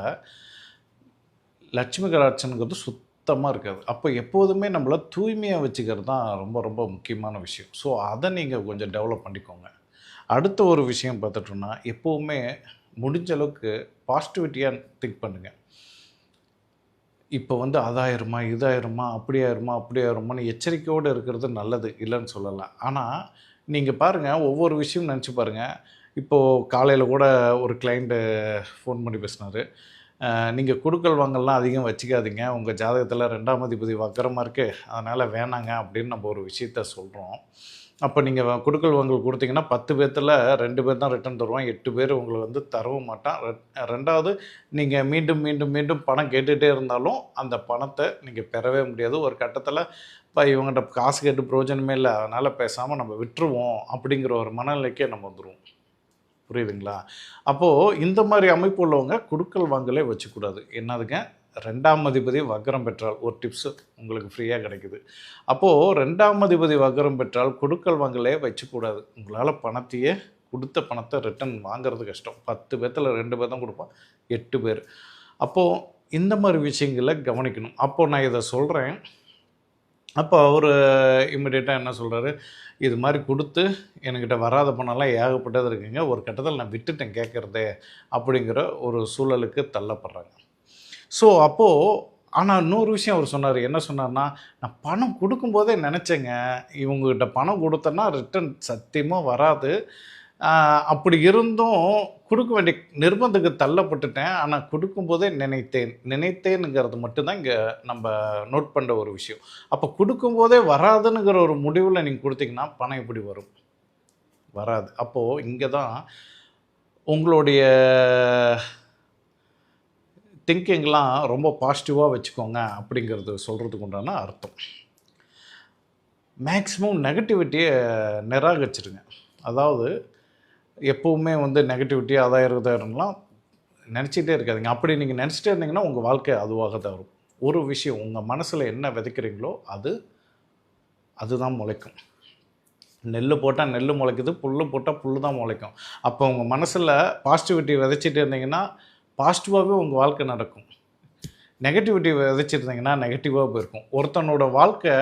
Speaker 1: லட்சுமி கடாட்சனுங்கிறது சுத்தமாக இருக்காது. அப்போ எப்போதுமே நம்மளை தூய்மையாக வச்சுக்கிறது தான் ரொம்ப ரொம்ப முக்கியமான விஷயம். ஸோ அதை நீங்கள் கொஞ்சம் டெவலப் பண்ணிக்கோங்க. அடுத்த ஒரு விஷயம் பார்த்துட்டோன்னா, எப்போவுமே முடிஞ்ச அளவுக்கு பாசிட்டிவிட்டியாக திங்க் பண்ணுங்கள். இப்போ வந்து அதாயிருமா, இதாயிருமா, அப்படியாயிருமான்னு எச்சரிக்கையோடு இருக்கிறது நல்லது, இல்லைன்னு சொல்லலாம். ஆனால் நீங்கள் பாருங்கள், ஒவ்வொரு விஷயம் நினச்சி பாருங்கள். இப்போது காலையில் கூட ஒரு கிளைண்ட்டு ஃபோன் பண்ணி பேசினார். நீங்கள் குடுக்கல் வாங்கல்லாம் அதிகம் வச்சுக்காதீங்க, உங்கள் ஜாதகத்தில் 2ஆம் அதிபதி வக்கரமாக இருக்குது, அதனால் வேணாங்க அப்படின்னு நம்ம ஒரு விஷயத்த சொல்கிறோம். அப்போ நீங்கள் குடுக்கல் வாங்கல் கொடுத்தீங்கன்னா 10 பேர்த்தில் 2 பேர் தான் ரிட்டர்ன் தருவான், 8 பேர் உங்களை வந்து தரவும் மாட்டான். ரெண்டாவது, நீங்கள் மீண்டும் மீண்டும் மீண்டும் பணம் கேட்டுகிட்டே இருந்தாலும் அந்த பணத்தை நீங்கள் பெறவே முடியாது. ஒரு கட்டத்தில் இப்போ இவங்ககிட்ட காசு கேட்டு பிரயோஜனமே இல்லை, அதனால் பேசாமல் நம்ம விட்டுருவோம் அப்படிங்கிற ஒரு மனநிலைக்கே நம்ம வந்துடுவோம். புரியுதுங்களா? அப்போது இந்த மாதிரி அமைப்பு உள்ளவங்க குடுக்கல் வாங்கலே வச்சுக்கூடாது. என்னதுங்க, 2ஆம் அதிபதி வக்ரம் பெற்றால் ஒரு டிப்ஸு உங்களுக்கு ஃப்ரீயாக கிடைக்குது. அப்போது 2ஆம் அதிபதி வக்ரம் பெற்றால் குடுக்கல் வாங்கலே வச்சுக்கூடாது. உங்களால் பணத்தையே கொடுத்த பணத்தை ரிட்டன் வாங்கிறது கஷ்டம். 10 பேர்த்தில் 2 பேர் தான் கொடுப்பான், 8 பேர். அப்போது இந்த மாதிரி விஷயங்களை கவனிக்கணும். அப்போது நான் இதை சொல்கிறேன். அப்போ அவர் இம்மிடியேட்டாக என்ன சொல்கிறாரு, இது மாதிரி கொடுத்து என்கிட்ட வராத பணம்லாம் ஏகப்பட்டது இருக்குங்க, ஒரு கட்டத்தில் நான் விட்டுட்டேன் கேட்குறதே அப்படிங்கிற ஒரு சூழலுக்கு தள்ளப்படுறாங்க. ஸோ அப்போது ஆனால் இன்னொரு விஷயம் அவர் சொன்னார். என்ன சொன்னார்னா, நான் பணம் கொடுக்கும்போதே நினச்சேங்க, இவங்ககிட்ட பணம் கொடுத்தேன்னா ரிட்டன் சத்தியமாக வராது, அப்படி இருந்தும் கொடுக்க வேண்டிய நிர்பந்தத்துக்கு தள்ளப்பட்டுட்டேன், ஆனால் கொடுக்கும்போதே நினைத்தேனுங்கிறது மட்டும்தான் இங்கே நம்ம நோட் பண்ணுற ஒரு விஷயம். அப்போ கொடுக்கும்போதே வராதுங்கிற ஒரு முடிவில் நீங்கள் கொடுத்தீங்கன்னா பணம் எப்படி வரும்? வராது. அப்போது இங்கே தான் உங்களுடைய திங்கிங்லாம் ரொம்ப பாசிட்டிவாக வச்சுக்கோங்க அப்படிங்கிறது சொல்கிறதுக்கு உண்டான அர்த்தம். மேக்ஸிமம் நெகட்டிவிட்டியை நிராகரிச்சிடுங்க. அதாவது எப்போவுமே வந்து நெகட்டிவிட்டி இதாயிரும்லாம் நினச்சிட்டே இருக்காதீங்க. அப்படி நீங்கள் நினச்சிட்டே இருந்தீங்கன்னா உங்கள் வாழ்க்கை அதுவாக தான் வரும். ஒரு விஷயம் உங்கள் மனசில் என்ன விதைக்கிறீங்களோ அதுதான் முளைக்கும். நெல் போட்டால் நெல் முளைக்குது, புல் போட்டால் புல் தான் முளைக்கும். அப்போ உங்கள் மனசில் பாசிட்டிவிட்டி விதைச்சிட்டு இருந்தீங்கன்னா பாசிட்டிவாகவே உங்கள் வாழ்க்கை நடக்கும். நெகட்டிவிட்டி விதைச்சிருந்தீங்கன்னா நெகட்டிவாக போயிருக்கும். ஒருத்தனோட வாழ்க்கை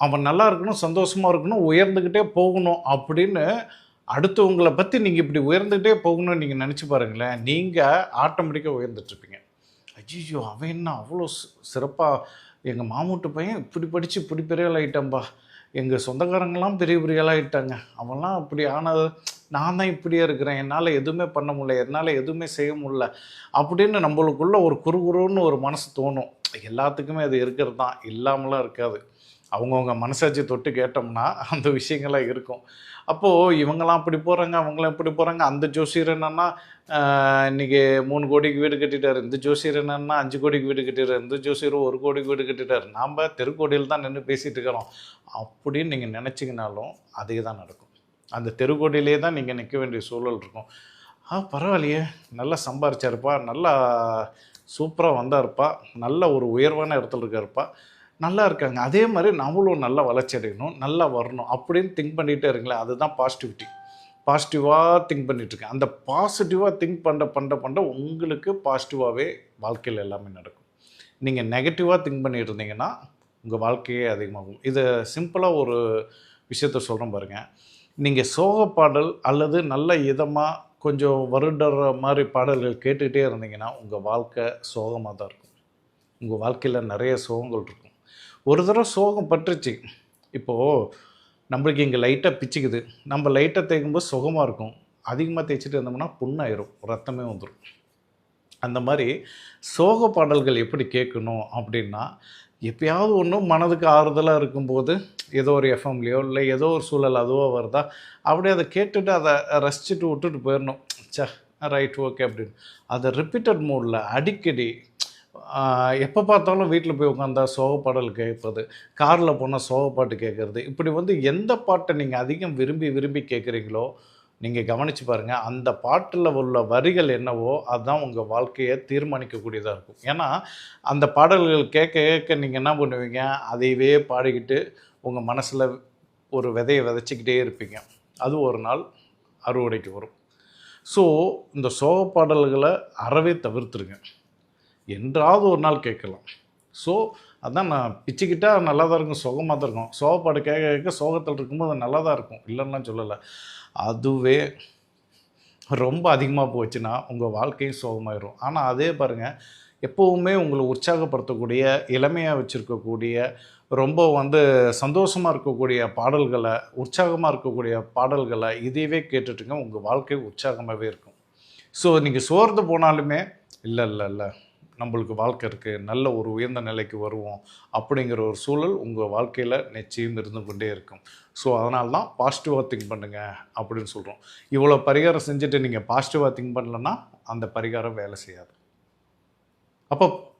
Speaker 1: அவன் நல்லா இருக்கணும், சந்தோஷமாக இருக்கணும், உயர்ந்துக்கிட்டே போகணும் அப்படின்னு அடுத்தவங்களை பற்றி நீங்கள் இப்படி உயர்ந்துக்கிட்டே போகணும்னு நீங்கள் நினச்சி பாருங்களேன், நீங்கள் ஆட்டோமேட்டிக்காக உயர்ந்துட்டுருப்பீங்க. ஐயோ அவன் என்ன அவ்வளோ சிறப்பாக, எங்கள் மாமூட்டு பையன் இப்படி படித்து இப்படி பெரிய ஆள் ஆகிட்டான்பா, எங்கள் சொந்தக்காரங்களாம் பெரிய பெரிய ஆள் ஆகிட்டாங்க, அவன்லாம் அப்படி ஆனது, நான் தான் இப்படியே இருக்கிறேன், என்னால் எதுவுமே பண்ண முடியல, என்னால் எதுவுமே செய்ய முடியல அப்படின்னு நம்மளுக்குள்ள ஒரு குறுகுறுன்னு ஒரு மனசு தோணும். எல்லாத்துக்குமே அது இருக்கிறது தான், இல்லாமலாம் இருக்காது. அவங்கவுங்க மனசாட்சி தொட்டு கேட்டோம்னா அந்த விஷயங்கள்லாம் இருக்கும். அப்போது இவங்களாம் அப்படி போகிறாங்க, அவங்களாம் இப்படி போகிறாங்க, அந்த ஜோசியர் என்னன்னா இன்றைக்கி 3 கோடிக்கு வீடு கட்டிட்டார், இந்த ஜோசியர் என்னன்னா 5 கோடிக்கு வீடு கட்டிட்டார், இந்த ஜோசியர் 1 கோடிக்கு வீடு கட்டிட்டார், நாம் தெருக்கோடியில் தான் நின்று பேசிகிட்டு இருக்கிறோம் அப்படின்னு நீங்கள் நினச்சிங்கனாலும் அதே தான் நடக்கும். அந்த தெருக்கோடியிலே தான் நீங்கள் நிற்க வேண்டிய சூழல் இருக்கும். பரவாயில்லையே, நல்லா சம்பாரிச்சாருப்பா, நல்லா சூப்பராக வந்தாருப்பா, நல்ல ஒரு உயர்வான இடத்துல இருக்காருப்பா, நல்லா இருக்காங்க, அதே மாதிரி நம்மளும் நல்லா வளர்ச்சி அடையணும், நல்லா வரணும் அப்படின்னு திங்க் பண்ணிகிட்டே இருங்களேன். அதுதான் பாசிட்டிவிட்டி. பாசிட்டிவாக திங்க் பண்ணிகிட்ருக்கேன். அந்த பாசிட்டிவாக திங்க் பண்ண உங்களுக்கு பாசிட்டிவாகவே வாழ்க்கையில் எல்லாமே நடக்கும். நீங்கள் நெகட்டிவாக திங்க் பண்ணிட்டு இருந்தீங்கன்னா உங்கள் வாழ்க்கையே அதிகமாகும். இதை சிம்பிளாக ஒரு விஷயத்த சொல்கிறேன் பாருங்கள். நீங்கள் சோக பாடல் அல்லது நல்ல இதமாக கொஞ்சம் வருடுற மாதிரி பாடல்கள் கேட்டுக்கிட்டே இருந்தீங்கன்னா உங்கள் வாழ்க்கை சோகமாக தான் இருக்கும். உங்கள் வாழ்க்கையில் நிறைய சோகங்கள் இருக்கும். ஒரு தடவை சோகம் பட்டுருச்சு, இப்போது நம்மளுக்கு இங்கே லைட்டாக பிச்சுக்குது, நம்ம லைட்டாக தேய்க்கும்போது சுகமாக இருக்கும், அதிகமாக தேய்ச்சிட்டு இருந்தோம்னா புண்ணாயிரும், ரத்தமே வந்துடும். அந்த மாதிரி சோக பாடல்கள் எப்படி கேட்கணும் அப்படின்னா, எப்பயாவது ஒன்றும் மனதுக்கு ஆறுதலாக இருக்கும்போது ஏதோ ஒரு எஃப்எம்லேயோ இல்லை ஏதோ ஒரு சூழல் அதுவாக வருதா, அப்படியே அதை கேட்டுட்டு அதை ரசிச்சுட்டு விட்டுட்டு போயிடணும். சே ரைட் ஓகே அப்படின்னு. அதை ரிப்பீட்டட் மோடில் அடிக்கடி எப்போ பார்த்தாலும் வீட்டில் போய் உட்காந்தா சோக பாடல் கேட்பது, காரில் போனால் சோக பாட்டு கேட்குறது, இப்படி வந்து எந்த பாட்டை நீங்கள் அதிகம் விரும்பி விரும்பி கேட்குறீங்களோ நீங்கள் கவனித்து பாருங்கள், அந்த பாட்டில் உள்ள வரிகள் என்னவோ அதுதான் உங்கள் வாழ்க்கையை தீர்மானிக்கக்கூடியதாக இருக்கும். ஏன்னா அந்த பாடல்கள் கேட்க கேட்க நீங்கள் என்ன பண்ணுவீங்க, அதையவே பாடிக்கிட்டு உங்கள் மனசில் ஒரு விதையை விதைச்சிக்கிட்டே இருப்பீங்க. அது ஒரு நாள் அறுவடைக்கு வரும். ஸோ இந்த சோக பாடல்களை அறவே தவிர்த்துருங்க. என்றாவது ஒரு நாள் கேட்கலாம். ஸோ அதான் நான் பிச்சுக்கிட்டால் நல்லா தான் இருக்கும், சுகமாக தான் இருக்கும். சோகப்பாடு கேட்க கேட்க சோகத்தில் இருக்கும்போது அது நல்லா தான் இருக்கும், இல்லைன்னா சொல்லலை. அதுவே ரொம்ப அதிகமாக போச்சுன்னா உங்கள் வாழ்க்கையும் சோகமாயிடும். ஆனால் அதே பாருங்கள், எப்போவுமே உங்களை உற்சாகப்படுத்தக்கூடிய, இளமையாக வச்சுருக்கக்கூடிய, ரொம்ப வந்து சந்தோஷமாக இருக்கக்கூடிய பாடல்களை, உற்சாகமாக இருக்கக்கூடிய பாடல்களை இதையவே கேட்டுட்டுங்க, உங்கள் வாழ்க்கை உற்சாகமாகவே இருக்கும். ஸோ நீங்கள் சோர்ந்து போனாலுமே இல்லை இல்லை இல்லை நம்மளுக்கு வாழ்க்கை இருக்குது, நல்ல ஒரு உயர்ந்த நிலைக்கு வருவோம் அப்படிங்கிற ஒரு சூழல் உங்கள் வாழ்க்கையில் நிச்சயம் இருந்து கொண்டே இருக்கும். ஸோ அதனால தான் பாசிட்டிவாக திங்க் பண்ணுங்கள் அப்படின்னு சொல்கிறோம். இவ்வளோ பரிகாரம் செஞ்சுட்டு நீங்கள் பாசிட்டிவாக திங்க் பண்ணலன்னா அந்த பரிகாரம் வேலை செய்யாது.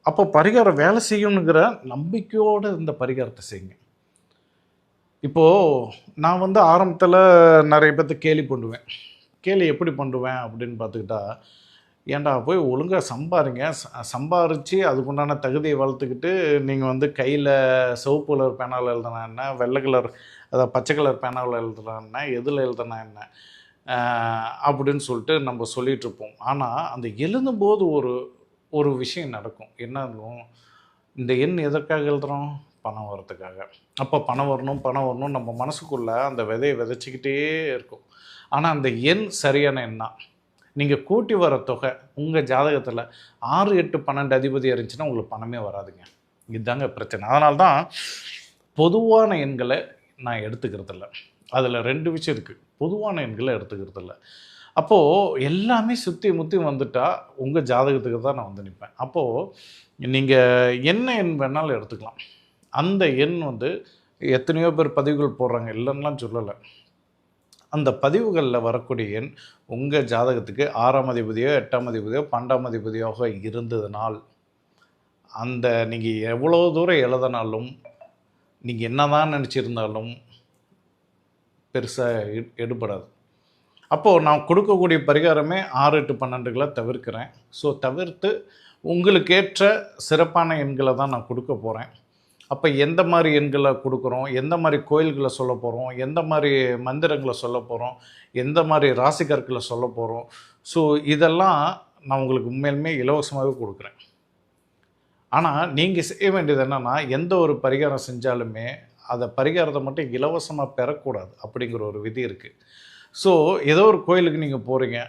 Speaker 1: அப்போ பரிகாரம் வேலை செய்யணுங்கிற நம்பிக்கையோடு இந்த பரிகாரத்தை செய்யுங்க. இப்போது நான் வந்து ஆரம்பத்தில் நிறைய பேர்த்த கேலி பண்ணுவேன். கேலி எப்படி பண்ணுவேன் அப்படின்னு பார்த்துக்கிட்டா, ஏன்டா போய் ஒழுங்காக சம்பாரித்து அதுக்குண்டான தகுதியை வளர்த்துக்கிட்டு நீங்கள் வந்து கையில் சிவப்பு கலர் பேனாவில் எழுதுனா என்ன, வெள்ளை கலர் அதாவது பச்சை கலர் பேனாவில் எழுதுனா என்ன, எதில் எழுதுனா என்ன அப்படின்னு சொல்லிட்டு நம்ம சொல்லிகிட்ருப்போம். ஆனால் அந்த எழுதும்போது ஒரு விஷயம் நடக்கும். என்ன இருக்கும், இந்த எண் எதற்காக எழுதுகிறோம், பணம் வரத்துக்காக. அப்போ பணம் வரணும் நம்ம மனசுக்குள்ளே அந்த விதையை விதைச்சிக்கிட்டே இருக்கும். ஆனால் அந்த எண் சரியான எண்ணா, நீங்கள் கூட்டி வர தொகை உங்கள் ஜாதகத்தில் 6, 8, 12 அதிபதி இருந்துச்சுன்னா உங்களுக்கு பணமே வராதுங்க. இதுதாங்க பிரச்சனை. அதனால தான் பொதுவான எண்களை நான் எடுத்துக்கிறதில்ல. அதில் 2 விஷயம் இருக்குது. பொதுவான எண்களை எடுத்துக்கிறதில்ல. அப்போது எல்லாமே சுற்றி முற்றி வந்துட்டால் உங்கள் ஜாதகத்துக்கு தான் நான் வந்து நிற்பேன். அப்போது நீங்கள் என்ன எண் வேணாலும் எடுத்துக்கலாம். அந்த எண் வந்து எத்தனையோ பேர் பதிவுகள் போடுறாங்க, இல்லைன்னுலாம் சொல்லலை. அந்த பதிவுகளில் வரக்கூடிய எண் உங்கள் ஜாதகத்துக்கு 6ஆம் அதிபதியோ 8ஆம் அதிபதியோ 12ஆம் அதிபதியாக இருந்ததுனால் அந்த நீங்கள் எவ்வளோ தூரம் எழுதினாலும் நீங்கள் என்ன தான் நினச்சிருந்தாலும் பெருசாக எடுபடாது. அப்போது நான் கொடுக்கக்கூடிய பரிகாரமே 6, 8, 12களை தவிர்க்கிறேன். ஸோ தவிர்த்து உங்களுக்கேற்ற சிறப்பான எண்களை தான் நான் கொடுக்க போகிறேன். அப்போ எந்த மாதிரி எண்களை கொடுக்குறோம், எந்த மாதிரி கோயில்களை சொல்ல போகிறோம், எந்த மாதிரி மந்திரங்களை சொல்ல போகிறோம், எந்த மாதிரி ராசிக்கற்களை சொல்ல போகிறோம், ஸோ இதெல்லாம் நான் உங்களுக்கு உண்மையிலுமே இலவசமாகவே கொடுக்குறேன். ஆனால் நீங்கள் செய்ய வேண்டியது என்னென்னா, எந்த ஒரு பரிகாரம் செஞ்சாலுமே அதை பரிகாரத்தை மட்டும் இலவசமாக பெறக்கூடாது அப்படிங்கிற ஒரு விதி இருக்குது. ஸோ ஏதோ ஒரு கோயிலுக்கு நீங்கள் போகிறீங்க,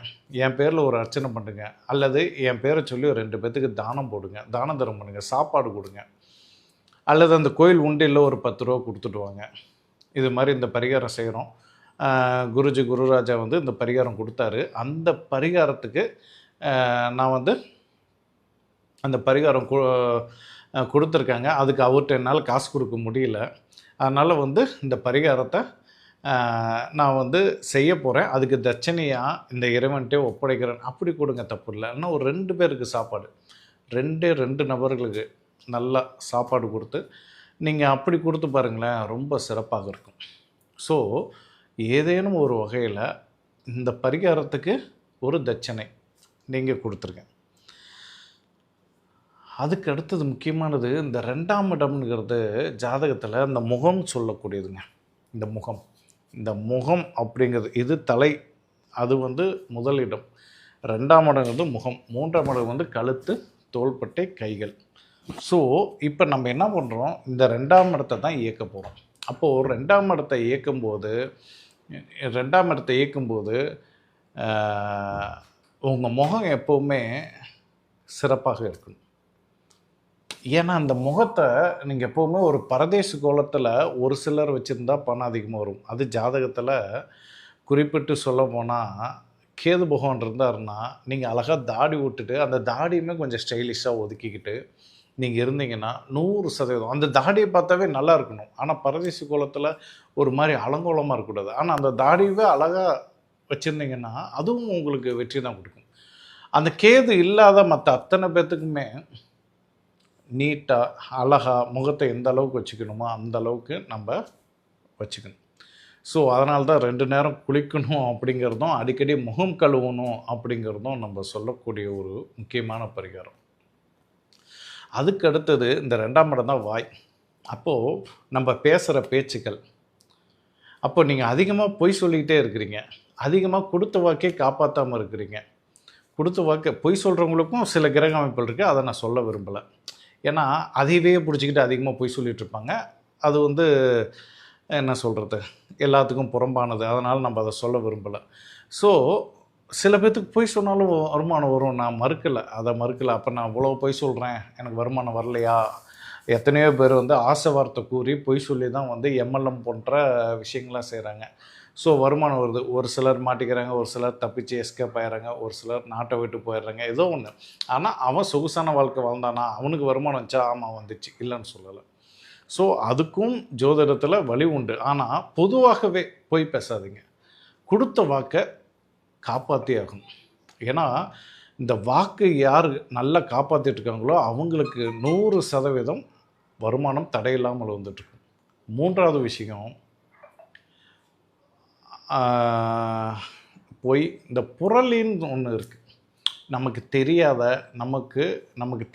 Speaker 1: என் பேரில் ஒரு அர்ச்சனை பண்ணுங்க, அல்லது என் பேரை சொல்லி ஒரு 2 பேத்துக்கு தானம் போடுங்க, தானம் தரம் பண்ணுங்கள், சாப்பாடு கொடுங்க, அல்லது அந்த கோயில் உண்டியில் ஒரு 10 ரூபா கொடுத்துட்டு வாங்க. இது மாதிரி இந்த பரிகாரம் செய்கிறோம். குருஜி குருராஜா வந்து இந்த பரிகாரம் கொடுத்தாரு. அந்த பரிகாரத்துக்கு நான் வந்து அந்த பரிகாரம் கொடுத்துருக்காங்க. அதுக்கு அவர்கிட்ட என்னால் காசு கொடுக்க முடியல. அதனால் வந்து இந்த பரிகாரத்தை நான் வந்து செய்ய போகிறேன். அதுக்கு தட்சணையாக இந்த இறைவன்கிட்டே ஒப்படைக்கிறேன். அப்படி கொடுங்க, தப்பு இல்லை. ஆனால் ஒரு 2 பேருக்கு சாப்பாடு, 2 நபர்களுக்கு நல்லா சாப்பாடு கொடுத்து நீங்கள் அப்படி கொடுத்து பாருங்களேன், ரொம்ப சிறப்பாக இருக்கும். ஸோ ஏதேனும் ஒரு வகையில் இந்த பரிகாரத்துக்கு ஒரு தட்சணை நீங்கள் கொடுத்துருங்க. அதுக்கு அடுத்தது முக்கியமானது இந்த 2ஆம் இடம்ங்கிறது ஜாதகத்தில் இந்த முகம் சொல்லக்கூடியதுங்க. இந்த முகம் அப்படிங்கிறது இது தலை, அது வந்து முதலிடம். 2ஆம் இடங்கிறது முகம், 3ஆம் இடம் வந்து கழுத்து, தோள்பட்டை, கைகள். ஸோ இப்போ நம்ம என்ன பண்ணுறோம், இந்த 2ஆம் இடத்தை தான் இயக்க போகிறோம். அப்போது 2ஆம் இடத்தை இயக்கும்போது உங்கள் முகம் எப்போவுமே சிறப்பாக இருக்கணும். ஏன்னா அந்த முகத்தை நீங்கள் எப்போவுமே ஒரு பரதேச கோலத்தில் ஒரு சிலர் வச்சுருந்தா பணம் அதிகமாக வரும். அது ஜாதகத்தில் குறிப்பிட்டு சொல்ல போனால் கேது பகவான் இருந்தாருன்னா, நீங்கள் அழகாக தாடி விட்டுட்டு அந்த தாடியுமே கொஞ்சம் ஸ்டைலிஷாக ஒதுக்கிக்கிட்டு நீங்கள் இருந்தீங்கன்னா 100% அந்த தாடியை பார்த்தாவே நல்லா இருக்கணும். ஆனால் பரதேசி கோலத்தில் ஒரு மாதிரி அலங்கோலமாக இருக்கக்கூடாது. ஆனால் அந்த தாடியவே அழகாக வச்சுருந்தீங்கன்னா அதுவும் உங்களுக்கு வெற்றி தான் கொடுக்கும். அந்த கேது இல்லாத மற்ற அத்தனை பேர்த்துக்குமே நீட்டாக அழகாக முகத்தை எந்த அளவுக்கு வச்சுக்கணுமோ அந்த அளவுக்கு நம்ம வச்சுக்கணும். ஸோ அதனால தான் 2 நேரம் குளிக்கணும் அப்படிங்கிறதும், அடிக்கடி முகம் கழுவணும் அப்படிங்கிறதும் நம்ம சொல்லக்கூடிய ஒரு முக்கியமான பரிகாரம். அதுக்கு அடுத்தது இந்த 2ஆம் இடம் தான் வாய். அப்போது நம்ம பேசுகிற பேச்சுக்கள், அப்போ நீங்கள் அதிகமாக பொய் சொல்லிக்கிட்டே இருக்கிறீங்க, அதிகமாக கொடுத்த வாக்கே காப்பாற்றாமல் இருக்கிறீங்க. கொடுத்த வாக்கை பொய் சொல்கிறவங்களுக்கும் சில கிரக அமைப்புகள் இருக்குது, அதை நான் சொல்ல விரும்பலை. ஏன்னா அதையவே பிடிச்சிக்கிட்டு அதிகமாக பொய் சொல்லிகிட்ருப்பாங்க. அது வந்து என்ன சொல்கிறது, எல்லாத்துக்கும் புறம்பானது. அதனால் நம்ம அதை சொல்ல விரும்பலை. ஸோ சில பேர்த்துக்கு பொய் சொன்னாலும் வருமானம் வரும், நான் மறுக்கலை, அதை மறுக்கலை. அப்போ நான் இவ்வளோ பொய் சொல்கிறேன், எனக்கு வருமானம் வரலையா? எத்தனையோ பேர் வந்து ஆசை வார்த்தை கூறி பொய் சொல்லி தான் வந்து எம்எல்எம் போன்ற விஷயங்கள்லாம் செய்கிறாங்க. ஸோ வருமானம் வருது. ஒரு சிலர் மாட்டிக்கிறாங்க, ஒரு சிலர் தப்பிச்சு எஸ்கேப் ஆயிடுறாங்க, ஒரு சிலர் நாட்டை விட்டு போயிடுறாங்க, ஏதோ ஒன்று. ஆனால் அவன் சொகுசான வாழ்க்கை வாழ்ந்தானா, அவனுக்கு வருமானம் வந்துச்சா? ஆமாம் வந்துச்சு, இல்லைன்னு சொல்லலை. ஸோ அதுக்கும் ஜோதிடத்தில் வழி உண்டு. ஆனால் பொதுவாகவே பொய் பேசாதீங்க, கொடுத்த வாக்கை காப்பாற்றி ஆகணும். ஏன்னா இந்த வாக்கு யார் நல்லா காப்பாற்றிட்டு இருக்காங்களோ அவங்களுக்கு 100% வருமானம் தடையில்லாமல் வந்துட்டுருக்கு. 3வது விஷயம், பொய். இந்த புரளின்னு ஒன்று இருக்குது. நமக்கு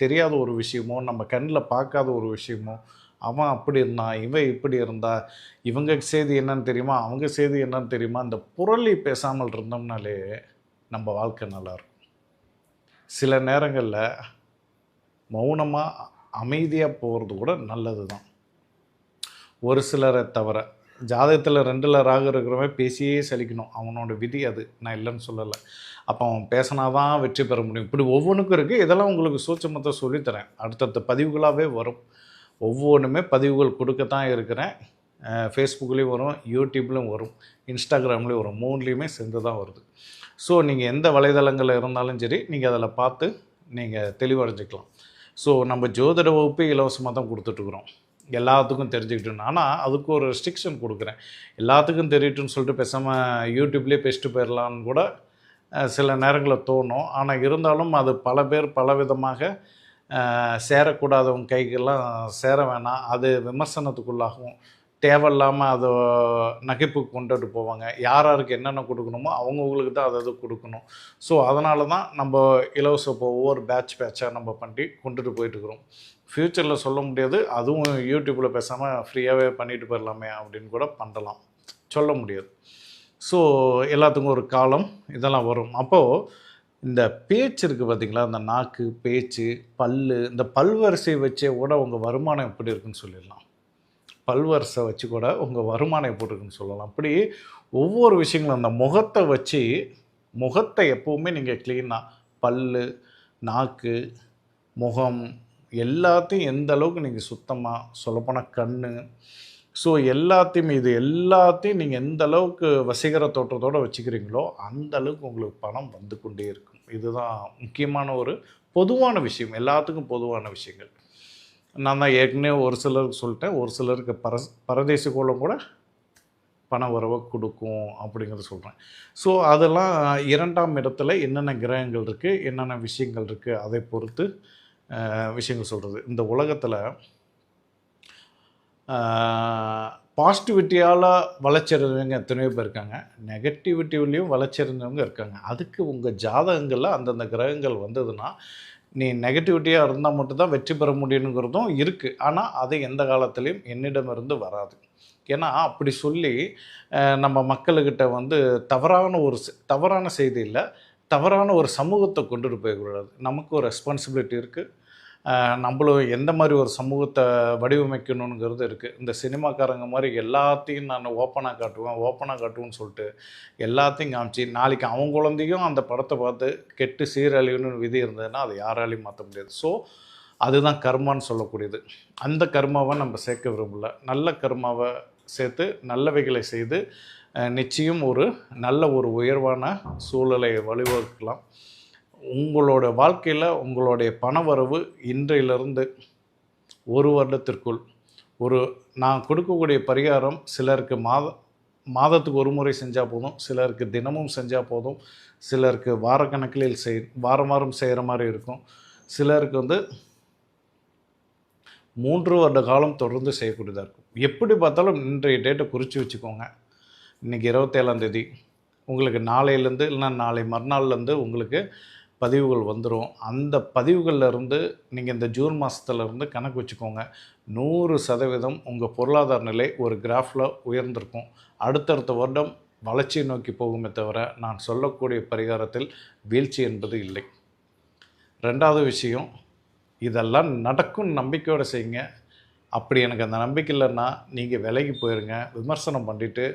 Speaker 1: தெரியாத ஒரு விஷயமோ, நம்ம கண்ணில் பார்க்காத ஒரு விஷயமோ, அவன் அப்படி இருந்தான், இவன் இப்படி இருந்தா, இவங்க செய்தி என்னன்னு தெரியுமா, அவங்க செய்தி என்னன்னு தெரியுமா, இந்த புரளி பேசாமல் இருந்தோம்னாலே நம்ம வாழ்க்கை நல்லாயிருக்கும். சில நேரங்களில் மௌனமாக அமைதியாக போகிறது கூட நல்லது தான். ஒரு சிலரை தவிர ஜாதகத்தில் 2ல் ராகு இருக்கிறவன் பேசியே சலிக்கணும், அவனோட விதி அது, நான் இல்லைன்னு சொல்லலை. அப்போ அவன் பேசினாதான் வெற்றி பெற முடியும். இப்படி ஒவ்வொன்றுக்கும் இருக்குது. இதெல்லாம் உங்களுக்கு சூட்சமத்தை சொல்லித்தரேன், அடுத்தடுத்த பதிவுகளாகவே வரும். ஒவ்வொன்றுமே பதிவுகள் கொடுக்கத்தான் இருக்கிறேன். ஃபேஸ்புக்லேயும் வரும், யூடியூப்லேயும் வரும், இன்ஸ்டாகிராம்லேயும் வரும், 3லேயுமே சேர்ந்து தான் வருது. ஸோ நீங்கள் எந்த வலைதளங்களில் இருந்தாலும் சரி, நீங்கள் அதில் பார்த்து நீங்கள் தெளிவடைஞ்சிக்கலாம். ஸோ நம்ம ஜோதிட வகுப்பு இலவசமாக தான் கொடுத்துட்ருக்குறோம். எல்லாத்துக்கும் தெரிஞ்சுக்கிட்டுன்னு. ஆனால் அதுக்கு ஒரு ரெஸ்ட்ரிக்ஷன் கொடுக்குறேன். எல்லாத்துக்கும் தெரியட்டுன்னு சொல்லிட்டு பேசாமல் யூடியூப்லேயே பேசிட்டு போயிடலான்னு கூட சில நேரங்களில் தோணும். ஆனால் இருந்தாலும் அது பல பேர் பலவிதமாக சேரக்கூடாதவங்க கைக்கெல்லாம் சேர வேணாம். அது விமர்சனத்துக்குள்ளாகும். தேவையில்லாமல் அதை நகைப்புக்கு கொண்டுட்டு போவாங்க. யார் யாருக்கு என்னென்ன கொடுக்கணுமோ அவங்கவுங்களுக்கு தான் அது கொடுக்கணும். ஸோ அதனால தான் நம்ம இலவச இப்போ ஒவ்வொரு பேட்சாக நம்ம பண்ணி கொண்டுட்டு போயிட்டுருக்குறோம். ஃப்யூச்சரில் சொல்ல முடியாது, அதுவும் யூடியூப்பில் பேசாமல் ஃப்ரீயாகவே பண்ணிட்டு போயிடலாமே அப்படின்னு கூட பண்ணலாம், சொல்ல முடியாது. ஸோ எல்லாத்துக்கும் ஒரு காலம் இதெல்லாம் வரும். அப்போது இந்த பேச்சு இருக்குது பார்த்திங்களா, இந்த நாக்கு, பேச்சு, இந்த பல்வரிசை வச்சே கூட உங்கள் வருமானம் எப்படி இருக்குன்னு சொல்லிடலாம். பல்வரிசை வச்சு கூட உங்கள் வருமானம் எப்படி இருக்குன்னு சொல்லலாம். அப்படி ஒவ்வொரு விஷயங்களும் அந்த முகத்தை வச்சு, முகத்தை எப்போவுமே நீங்கள் க்ளீனாக நாக்கு, முகம் எல்லாத்தையும் எந்த அளவுக்கு நீங்கள் சுத்தமாக, சொல்லப்போனால் கண், ஸோ எல்லாத்தையும் நீங்கள் எந்த அளவுக்கு வசீகர தோற்றத்தோடு வச்சுக்கிறீங்களோ அந்த அளவுக்கு உங்களுக்கு பணம் வந்து கொண்டே இருக்கும். இதுதான் முக்கியமான ஒரு பொதுவான விஷயம், எல்லாத்துக்கும் பொதுவான விஷயங்கள். நான் தான் ஏற்கனவே ஒரு சிலருக்கு சொல்லிட்டேன், ஒரு சிலருக்கு பரதேசி கோலம் கூட பண வரவை கொடுக்கும் அப்படிங்கிறத சொல்கிறேன். ஸோ அதெல்லாம் 2ஆம் இடத்துல என்னென்ன கிரகங்கள் இருக்குது, என்னென்ன விஷயங்கள் இருக்குது, அதை பொறுத்து விஷயங்கள் சொல்கிறது. இந்த உலகத்தில் பாசிட்டிவிட்டியால் வளர்ச்சியடைஞ்சவங்க எத்தனையோ பேர் இருக்காங்க, நெகட்டிவிட்டிவிலையும் வளர்ச்சியடைஞ்சவங்க இருக்காங்க. அதுக்கு உங்கள் ஜாதகங்களில் அந்தந்த கிரகங்கள் வந்ததுன்னா நீ நெகட்டிவிட்டியாக இருந்தால் மட்டும்தான் வெற்றி பெற முடியுங்கிறதும் இருக்குது. ஆனால் அது எந்த காலத்துலேயும் என்னிடமிருந்து வராது. ஏன்னா அப்படி சொல்லி நம்ம மக்கள்கிட்ட வந்து தவறான செய்தி இல்லை, தவறான ஒரு சமூகத்தை கொண்டுட்டு போய்க்கூடாது. நமக்கு ஒரு ரெஸ்பான்சிபிலிட்டி இருக்குது. நம்மளும் எந்த மாதிரி ஒரு சமூகத்தை வடிவமைக்கணுங்கிறது இருக்குது. இந்த சினிமாக்காரங்க மாதிரி எல்லாத்தையும் நான் ஓப்பனாக காட்டுவேன்னு சொல்லிட்டு எல்லாத்தையும் காமிச்சு நாளைக்கு அவங்க குழந்தையும் அந்த படத்தை பார்த்து கெட்டு சீரழிவுன்னு விதி இருந்ததுன்னா அதை யாராலையும் மாற்ற முடியாது. ஸோ அதுதான் கர்மான்னு சொல்லக்கூடியது. அந்த கர்மாவை நம்ம சேர்க்க விரும்பல. நல்ல கர்மாவை சேர்த்து நல்லவைகளை செய்து நிச்சயம் ஒரு நல்ல ஒரு உயர்வான சூழலை வழிவகுக்கலாம். உங்களோட வாழ்க்கையில் உங்களுடைய பணவரவு இன்றையிலிருந்து ஒரு வருடத்திற்குள் நான் கொடுக்கக்கூடிய பரிகாரம் சிலருக்கு மாதத்துக்கு ஒரு முறை செஞ்சால் போதும், சிலருக்கு தினமும் செஞ்சால் போதும், சிலருக்கு வாரக்கணக்கில் வாரம் செய்கிற மாதிரி இருக்கும், சிலருக்கு வந்து 3 வருட காலம் தொடர்ந்து செய்யக்கூடியதாக இருக்கும். எப்படி பார்த்தாலும் இன்றைய டேட்டை குறித்து வச்சுக்கோங்க. இன்றைக்கி 27ஆம் தேதி, உங்களுக்கு நாளையிலேருந்து இல்லைன்னா நாளை மறுநாள்லேருந்து உங்களுக்கு பதிவுகள் வந்துடும். அந்த பதிவுகள்லேருந்து நீங்கள் இந்த ஜூன் மாதத்துலேருந்து கணக்கு வச்சுக்கோங்க. 100% உங்கள் பொருளாதார நிலை ஒரு கிராஃபில் உயர்ந்திருக்கும். அடுத்தடுத்த வருடம் வளர்ச்சியை நோக்கி போகுமே தவிர நான் சொல்லக்கூடிய பரிகாரத்தில் வீழ்ச்சி என்பது இல்லை. 2வது விஷயம், இதெல்லாம் நடக்கும்னு நம்பிக்கையோடு செய்யுங்க. அப்படி எனக்கு அந்த நம்பிக்கை இல்லைன்னா நீங்கள் விலகி போயிருங்க. விமர்சனம் பண்ணிவிட்டு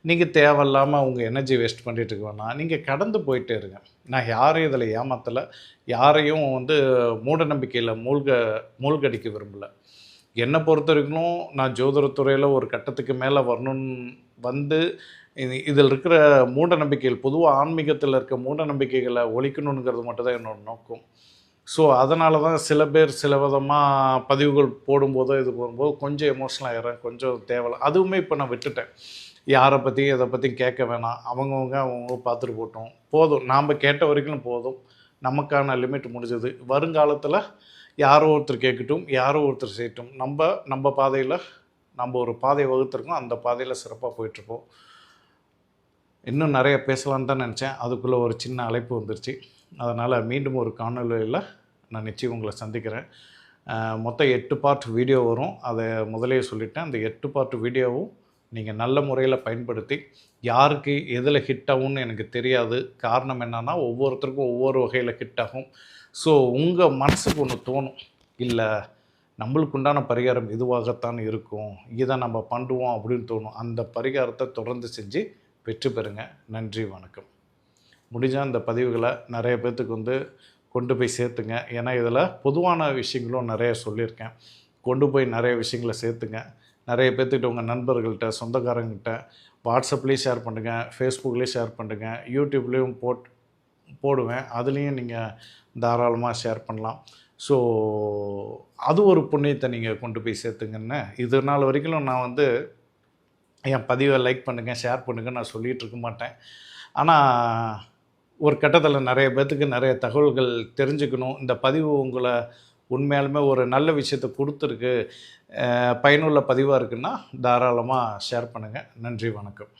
Speaker 1: நீங்கள் தேவையில்லாமல் உங்கள் எனர்ஜி வேஸ்ட் பண்ணிகிட்டு இருக்க வேணாம். நீங்கள் கடந்து போயிட்டே இருங்க. நான் யாரையும் இதில் ஏமாற்றலை, யாரையும் வந்து மூட நம்பிக்கையில் மூழ்கடிக்க விரும்பலை. என்னை பொறுத்த வரைக்கும் நான் ஜோதிடத்துறையில் ஒரு கட்டத்துக்கு மேலே வரணும்னு வந்து இதில் இருக்கிற மூட நம்பிக்கைகள், பொதுவாக ஆன்மீகத்தில் இருக்க மூட நம்பிக்கைகளை ஒழிக்கணுங்கிறது மட்டும்தான் என்னோடய நோக்கம். ஸோ அதனால தான் சில பேர் சில விதமாக பதிவுகள் போடும்போதோ இது போடும்போது கொஞ்சம் எமோஷ்னல் ஆகிறேன், கொஞ்சம் தேவையில்லை. அதுவுமே இப்போ நான் விட்டுட்டேன். யாரை பற்றியும் எதை பற்றியும் கேட்க வேணாம். அவங்க பார்த்துட்டு போதும். நாம் கேட்ட வரைக்கும் போதும். நமக்கான லிமிட் முடிஞ்சது. வருங்காலத்தில் யாரோ ஒருத்தர் கேட்கட்டும், யாரோ ஒருத்தர் செய்யட்டும். நம்ம பாதையில் நம்ம ஒரு பாதையை வகுத்துருக்கோம், அந்த பாதையில் சிறப்பாக போயிட்டுருக்கோம். இன்னும் நிறைய பேசலான்னு தான் நினச்சேன், அதுக்குள்ளே ஒரு சின்ன அழைப்பு வந்துருச்சு. அதனால் மீண்டும் ஒரு காணொலியில் நான் நிச்சயம் உங்களை சந்திக்கிறேன். மொத்தம் 8 பார்ட் வீடியோ வரும். அதை முதலே சொல்லிட்டேன். அந்த 8 பார்ட் வீடியோவும் நீங்கள் நல்ல முறையில் பயன்படுத்தி, யாருக்கு எதில் ஹிட் ஆகும்னு எனக்கு தெரியாது. காரணம் என்னென்னா ஒவ்வொருத்தருக்கும் ஒவ்வொரு வகையில் ஹிட் ஆகும். ஸோ உங்கள் மனசுக்கு ஒன்று தோணும், இல்லை நம்மளுக்கு உண்டான பரிகாரம் இதுவாகத்தான் இருக்கும், இதை நம்ம பண்ணுவோம் அப்படின்னு தோணும். அந்த பரிகாரத்தை தொடர்ந்து செஞ்சு வெற்றி பெறுங்க. நன்றி, வணக்கம். முடிஞ்சால் இந்த பதிவுகளை நிறைய பேர்த்துக்கு வந்து கொண்டு போய் சேர்த்துங்க. ஏன்னா இதில் பொதுவான விஷயங்களும் நிறைய சொல்லியிருக்கேன். கொண்டு போய் நிறைய விஷயங்களை சேர்த்துங்க. நிறைய பேர்த்துக்கிட்ட உங்கள் நண்பர்கள்ட்ட, சொந்தக்காரங்கிட்ட வாட்ஸ்அப்லேயும் ஷேர் பண்ணுங்கள், ஃபேஸ்புக்லேயும் ஷேர் பண்ணுங்கள், யூடியூப்லேயும் போடுவேன். அதுலேயும் நீங்கள் தாராளமாக ஷேர் பண்ணலாம். ஸோ அது ஒரு புண்ணியத்தை நீங்கள் கொண்டு போய் சேர்த்துங்கன்னு இது நாள் வரைக்கும் நான் வந்து என் பதிவை லைக் பண்ணுங்கள், ஷேர் பண்ணுங்கன்னு நான் சொல்லிகிட்டு இருக்க மாட்டேன். ஆனால் ஒரு கட்டத்தில் நிறைய பேர்த்துக்கு நிறைய தகவல்கள் தெரிஞ்சுக்கணும். இந்த பதிவு உங்களை உண்மையாலுமே ஒரு நல்ல விஷயத்தை கொடுத்துருக்கு, பயனுள்ள பதிவாக இருக்குன்னா தாராளமாக ஷேர் பண்ணுங்கள். நன்றி, வணக்கம்.